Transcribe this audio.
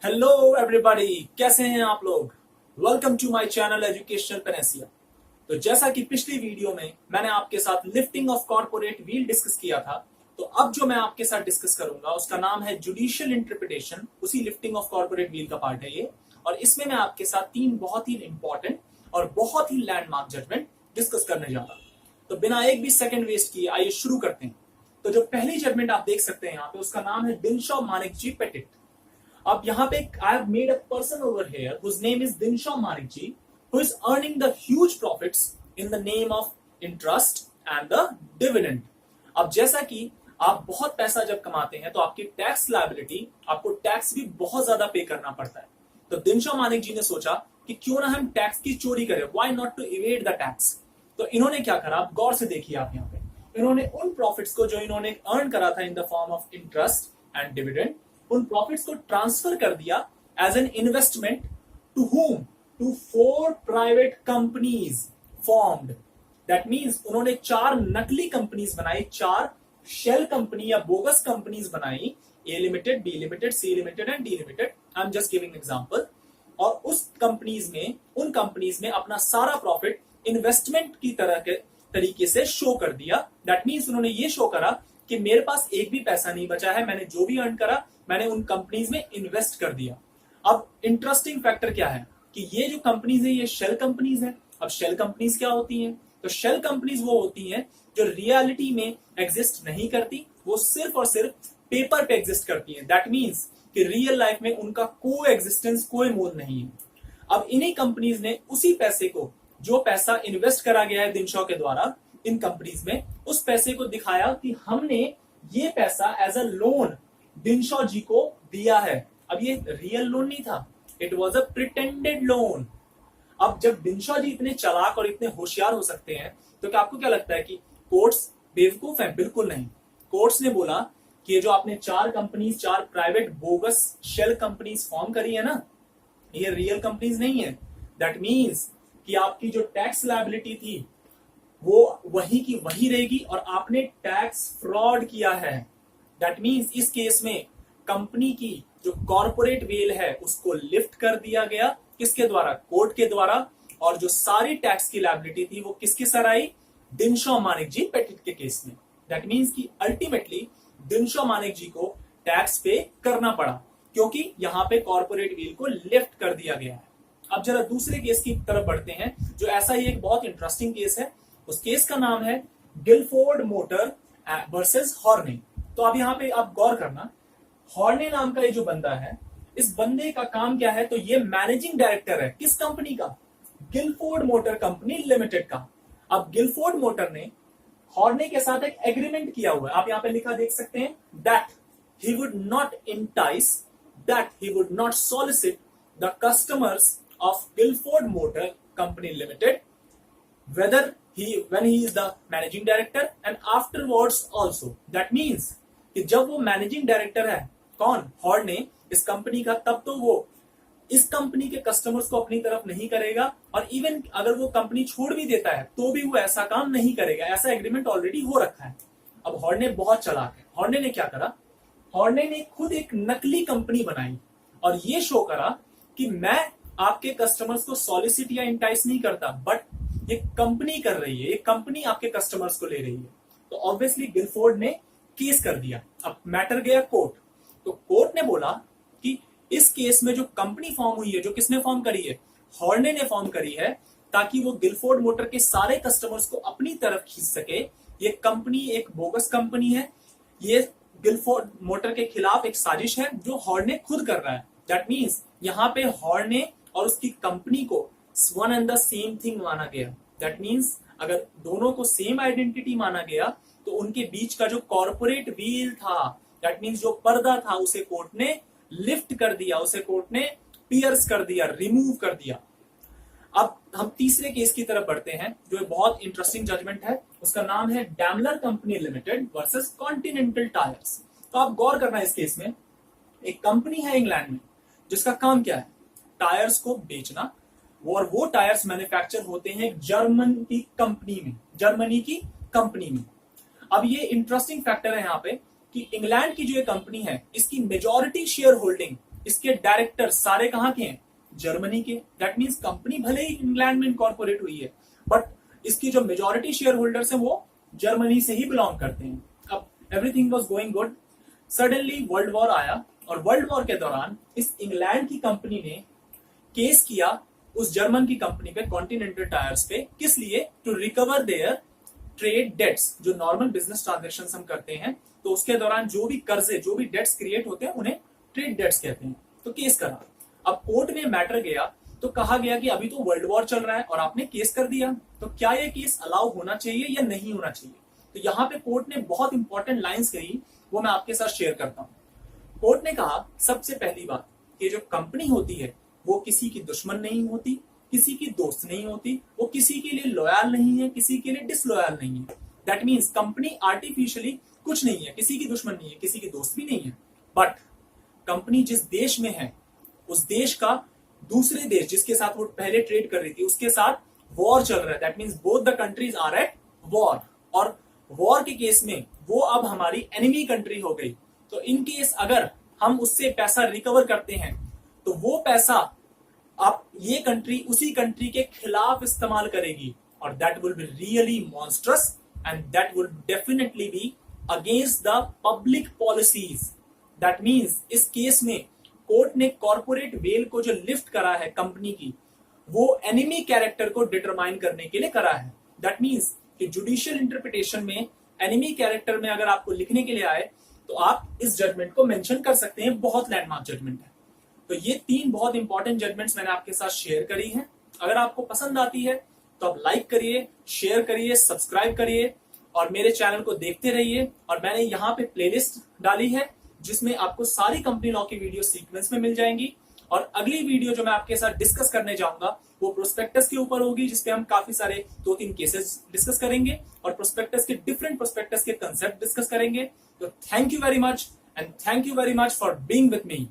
Hello everybody, कैसे हैं आप लोग। Welcome to my channel educational panacea. तो जैसा कि पिछली वीडियो में मैंने आपके साथ lifting of corporate veil discuss किया था, तो अब जो मैं आपके साथ डिस्कस करूंगा उसका नाम है जुडिशियल इंटरप्रिटेशन। उसी लिफ्टिंग ऑफ कॉर्पोरेट व्हील का पार्ट है ये। और इसमें मैं आपके साथ तीन बहुत ही इंपॉर्टेंट और बहुत ही लैंडमार्क जजमेंट डिस्कस करने जा रहा हूं। तो बिना एक भी सेकंड वेस्ट किए आइए शुरू करते हैं। तो जो पहली जजमेंट आप देख सकते हैं यहाँ पे, उसका नाम है दिनशॉ मानिकजी पेटिट। अब यहाँ पे I have made a person over here whose name is Dinshaw Manekji, who is earning the huge profits in the name of interest and the dividend. अब जैसा कि आप बहुत पैसा जब कमाते हैं तो आपकी टैक्स लायबिलिटी, आपको टैक्स भी बहुत ज्यादा पे करना पड़ता है। तो दिनशॉ मानिकजी ने सोचा कि क्यों ना हम टैक्स की चोरी करें, why not to evade the tax. तो इन्होंने क्या करा, आप गौर से देखिए। आप यहाँ पे इन्होंने उन प्रॉफिट्स को जो इन्होंने अर्न करा था in the form of interest and dividend, उन प्रॉफिट्स को ट्रांसफर कर दिया as an investment to whom, to 4 private companies formed. That means उन्होंने 4 नकली कंपनीज बनाई, 4 शेल कंपनी या बोगस कंपनीज बनाई, A limited, B limited, C limited and D limited. I am just giving example. और उस companies में, उन companies में अपना सारा प्रॉफिट इन्वेस्टमेंट की तरह के तरीके से शो कर दिया। दैट मींस उन्होंने ये शो करा कि मेरे पास एक भी पैसा नहीं बचा है, मैंने जो भी अर्न करा मैंने उन कंपनीज में इन्वेस्ट कर दिया। अब इंटरेस्टिंग फैक्टर क्या है कि ये जो कंपनीज है ये शेल कंपनीज है। अब शेल कंपनीज क्या होती हैं? तो शेल कंपनीज वो होती हैं जो रियलिटी में एग्जिस्ट नहीं करती, वो सिर्फ और सिर्फ पेपर पे एग्जिस्ट करती हैं। दैट मींस कि रियल लाइफ में उनका कोई एग्जिस्टेंस, कोई मोल नहीं है। अब इन्हीं कंपनीज ने उसी पैसे को, जो पैसा इन्वेस्ट करा गया है दिनशॉ के द्वारा इन कंपनीज में, उस पैसे को दिखाया कि हमने ये पैसा एज अ लोन दिनशॉ जी को दिया है। अब ये रियल लोन नहीं था, it was a pretended loan. अब जब दिनशॉ जी इतने चालाक और इतने होशियार हो सकते हैं, तो क्या आपको क्या लगता है कि कोर्ट्स बेवकूफ है? बिल्कुल नहीं। कोर्ट्स ने बोला कि ये जो आपने 4 companies, 4 private bogus shell companies form करी है ना, ये रियल कंपनीज नहीं है। दैट मीन्स कि आपकी जो टैक्स लायबिलिटी थी वो वही की वही रहेगी और आपने टैक्स फ्रॉड किया है। दैट मीन्स इस केस में कंपनी की जो कॉर्पोरेट वेल है उसको लिफ्ट कर दिया गया, किसके द्वारा? कोर्ट के द्वारा। और जो सारी टैक्स की लायबिलिटी थी वो किसके sir I? Dinshaw Manockjee petit के केस में। दैट मीन्स कि अल्टीमेटली दिनशॉ मानिकजी को टैक्स पे करना पड़ा, क्योंकि यहां पे कॉर्पोरेट वेल को लिफ्ट कर दिया गया है। अब जरा दूसरे केस की तरफ बढ़ते हैं, जो ऐसा ही एक बहुत इंटरेस्टिंग केस है। उस केस का नाम है गिलफोर्ड मोटर वर्सेस हॉर्ने। तो अब यहाँ पे आप गौर करना, हॉर्ने नाम का ये जो बंदा है, इस बंदे का काम क्या है? तो ये मैनेजिंग डायरेक्टर है किस कंपनी का? गिलफोर्ड मोटर कंपनी लिमिटेड का। अब गिलफोर्ड मोटर ने हॉर्ने के साथ एक एग्रीमेंट किया हुआ है, आप यहाँ पे लिखा देख सकते हैं, that he would not entice, that he would not solicit the customers of Guilford motor company limited whether when he is the managing director and afterwards also। that means कि जब वो मैनेजिंग डायरेक्टर है, कौन? हॉर्ने, इस company का, तब तो वो इस कंपनी के कस्टमर्स को अपनी तरफ नहीं करेगा, और इवन अगर वो कंपनी छोड़ भी देता है तो भी वो ऐसा काम नहीं करेगा। ऐसा एग्रीमेंट ऑलरेडी हो रखा है। अब हॉर्ने बहुत चालाक है। हॉर्ने ने क्या करा? हॉर्ने ने खुद एक नकली कंपनी बनाई और ये शो करा कि मैं आपके कस्टमर्स को सॉलिसिट या इंटाइस नहीं करता, बट ये कंपनी कर रही है, ये कंपनी आपके कस्टमर्स को ले रही है। तो ऑब्वियसली गिलफोर्ड ने केस कर दिया। अब मैटर गया कोर्ट। तो कोर्ट ने बोला कि इस केस में जो कंपनी फॉर्म हुई है, जो किसने फॉर्म करी है? हॉर्ने ने फॉर्म करी है, ताकि वो गिलफोर्ड मोटर के सारे कस्टमर्स को अपनी तरफ खींच सके। ये कंपनी एक बोगस कंपनी है, ये गिलफोर्ड मोटर के खिलाफ एक साजिश है जो हॉर्ने खुद कर रहा है। दैट मीन्स यहाँ पे हॉर्ने और उसकी कंपनी को one and the same thing माना गया। दैट मीन्स अगर दोनों को सेम आइडेंटिटी माना गया तो उनके बीच का जो कॉर्पोरेट व्हील था, दैट मीन्स जो पर्दा था, उसे कोर्ट ने लिफ्ट कर दिया, उसे कोर्ट ने पियर्स कर दिया, रिमूव कर दिया। अब हम तीसरे केस की तरफ बढ़ते हैं, जो बहुत इंटरेस्टिंग जजमेंट है। उसका नाम है Daimler company limited versus continental tyres. तो आप गौर करना, इस केस में एक कंपनी है इंग्लैंड में जिसका काम क्या है? टायर्स को बेचना, और वो टायर्स मैन्युफैक्चर होते हैं जर्मन की कंपनी में, जर्मनी की कंपनी में। अब ये इंटरेस्टिंग फैक्टर है यहाँ पे कि इंग्लैंड की जो ये कंपनी है, इसकी मेजॉरिटी शेयर होल्डिंग इसके डायरेक्टर सारे कहां के हैं? जर्मनी के। दैट मींस कंपनी भले ही इंग्लैंड में इनकॉर्पोरेट हुई है, बट इसकी जो मेजॉरिटी शेयर होल्डर्स हैं वो जर्मनी से ही बिलोंग करते हैं। अब everything was going good, suddenly world war आया, और वर्ल्ड वॉर के दौरान इस इंग्लैंड की कंपनी ने केस किया उस जर्मन की कंपनी पे, कॉन्टिनेंटल टायर्स पे। किस लिए? To recover their trade debts. जो नॉर्मल बिजनेस ट्रांजेक्शन हम करते हैं तो उसके दौरान जो भी कर्जे, जो भी डेट्स क्रिएट होते हैं उन्हें ट्रेड डेट्स कहते हैं। तो केस करा। अब कोर्ट में मैटर गया तो कहा गया कि अभी तो वर्ल्ड वॉर चल रहा है और आपने केस कर दिया, तो क्या ये केस अलाउ होना चाहिए या नहीं होना चाहिए? तो यहाँ पे कोर्ट ने बहुत इंपॉर्टेंट लाइंस कही, वो मैं आपके साथ शेयर करता हूं। कोर्ट ने कहा सबसे पहली बात कि जो कंपनी होती है वो किसी की दुश्मन नहीं होती, किसी की दोस्त नहीं होती, वो किसी के लिए लॉयल नहीं है, किसी के लिए डिसलॉयल नहीं है। दैट मीन्स कंपनी आर्टिफिशियली कुछ नहीं है, किसी की दुश्मन नहीं है, किसी की दोस्त भी नहीं है। बट कंपनी जिस देश में है उस देश का दूसरे देश जिसके साथ वो पहले ट्रेड कर रही थी उसके साथ वॉर चल रहा है। That means both the countries are at war, और वॉर के केस में वो अब हमारी एनिमी कंट्री हो गई। तो इन केस अगर हम उससे पैसा रिकवर करते हैं तो वो पैसा अब ये कंट्री उसी कंट्री के खिलाफ इस्तेमाल करेगी, और that will be really monstrous and that will definitely be against the public policies. That means इस केस में कोर्ट ने कॉर्पोरेट वेल को जो लिफ्ट करा है कंपनी की, वो एनिमी कैरेक्टर को डिटरमाइन करने के लिए करा है। दैट मीन्स कि जुडिशियल इंटरप्रिटेशन में एनिमी कैरेक्टर में अगर आपको लिखने के लिए आए तो आप इस जजमेंट को मेंशन कर सकते हैं। बहुत लैंडमार्क जजमेंट है। तो ये 3 बहुत इंपॉर्टेंट जजमेंट्स मैंने आपके साथ शेयर करी हैं। अगर आपको पसंद आती है तो आप लाइक करिए, शेयर करिए, सब्सक्राइब करिए और मेरे चैनल को देखते रहिए। और मैंने यहाँ पे प्लेलिस्ट डाली है जिसमें आपको सारी कंपनी लॉ की वीडियो सीक्वेंस में मिल जाएंगी। और अगली वीडियो जो मैं आपके साथ डिस्कस करने जाऊंगा वो प्रोस्पेक्टस के ऊपर होगी, जिसपे हम काफी सारे 2-3 केसेस डिस्कस करेंगे और प्रोस्पेक्टस के डिफरेंट प्रोस्पेक्टस के कंसेप्ट डिस्कस करेंगे। तो thank you very much and thank you very much for being with me.